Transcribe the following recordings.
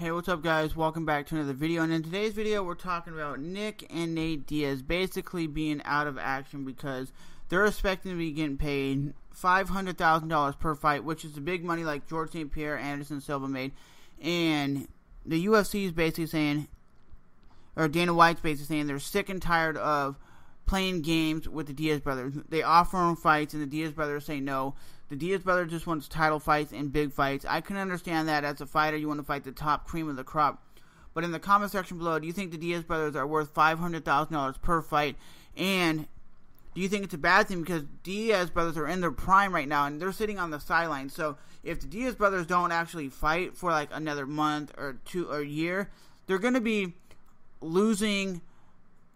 Hey, what's up guys? Welcome back to another video, and in today's video we're talking about Nick and Nate Diaz basically being out of action because they're expecting to be getting paid $500,000 per fight, which is the big money like George St. Pierre, Anderson Silva made. And the UFC is basically saying, or Dana White's basically saying, they're sick and tired of playing games with the Diaz brothers. They offer them fights and the Diaz brothers say no. The Diaz brothers just wants title fights and big fights. I can understand that as a fighter you want to fight the top cream of the crop. But in the comment section below, do you think the Diaz brothers are worth $500,000 per fight? And do you think it's a bad thing because Diaz brothers are in their prime right now and they're sitting on the sidelines? So if the Diaz brothers don't actually fight for like another month or two or a year, they're going to be losing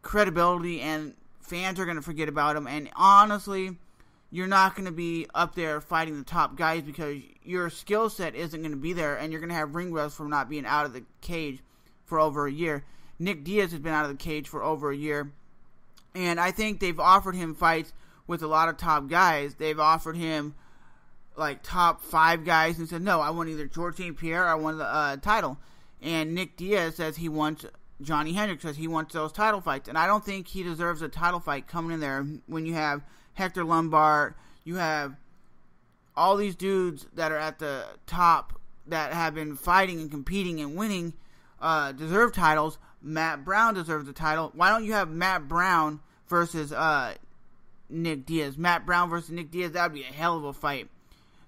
credibility and fans are going to forget about them. And honestly, you're not going to be up there fighting the top guys because your skill set isn't going to be there, and you're going to have ring rust from not being out of the cage for over a year. Nick Diaz has been out of the cage for over a year, and I think they've offered him fights with a lot of top guys. They've offered him like top 5 guys and said, no, I want either George St. Pierre or I want the title. And Nick Diaz says he wants, Johnny Hendricks says he wants those title fights, and I don't think he deserves a title fight coming in there when you have Hector Lombard, you have all these dudes that are at the top that have been fighting and competing and winning, deserve titles. Matt Brown deserves a title. Why don't you have Matt Brown versus Nick Diaz? Matt Brown versus Nick Diaz, that would be a hell of a fight.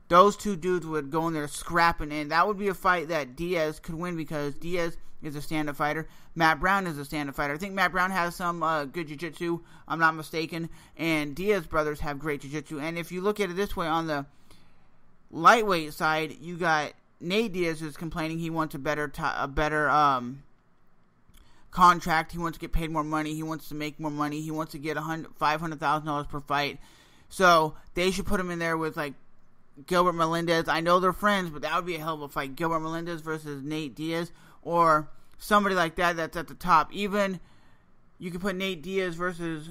Those two dudes would go in there scrapping, and that would be a fight that Diaz could win because Diaz is a stand-up fighter. Matt Brown is a stand-up fighter. I think Matt Brown has some good jiu-jitsu, I'm not mistaken, and Diaz brothers have great jiu-jitsu. And if you look at it this way, on the lightweight side, you got Nate Diaz who's complaining he wants a better contract. He wants to get paid more money. He wants to make more money. He wants to get $500,000 per fight. So they should put him in there with like Gilbert Melendez. I know they're friends, but that would be a hell of a fight. Gilbert Melendez versus Nate Diaz, or somebody like that that's at the top. Even you could put Nate Diaz versus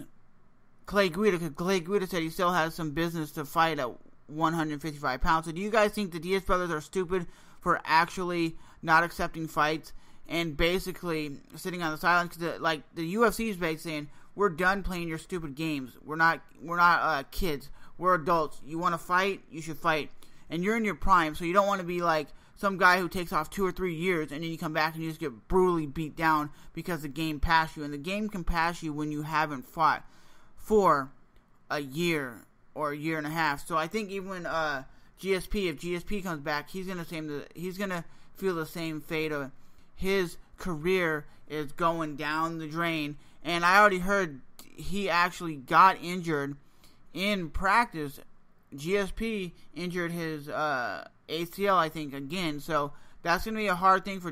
Clay Guida, because Clay Guida said he still has some business to fight at 155 pounds. So do you guys think the Diaz brothers are stupid for actually not accepting fights and basically sitting on the sidelines? Because like the UFC is basically saying, we're done playing your stupid games. We're not kids. We're adults. You want to fight, you should fight. And you're in your prime, so you don't want to be like some guy who takes off 2 or 3 years and then you come back and you just get brutally beat down because the game passed you. And the game can pass you when you haven't fought for a year or a year and a half. So I think even when GSP, if GSP comes back, he's gonna feel the same fate of his career is going down the drain. And I already heard he actually got injured in practice. GSP injured his ACL, I think, again. So that's going to be a hard thing for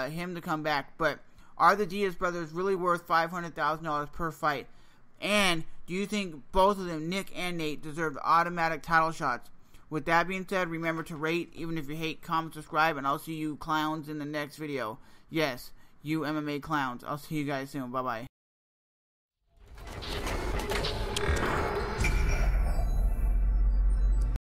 him to come back. But are the Diaz brothers really worth $500,000 per fight? And do you think both of them, Nick and Nate, deserve automatic title shots? With that being said, remember to rate, even if you hate, comment, subscribe, and I'll see you clowns in the next video. Yes, you MMA clowns. I'll see you guys soon. Bye-bye.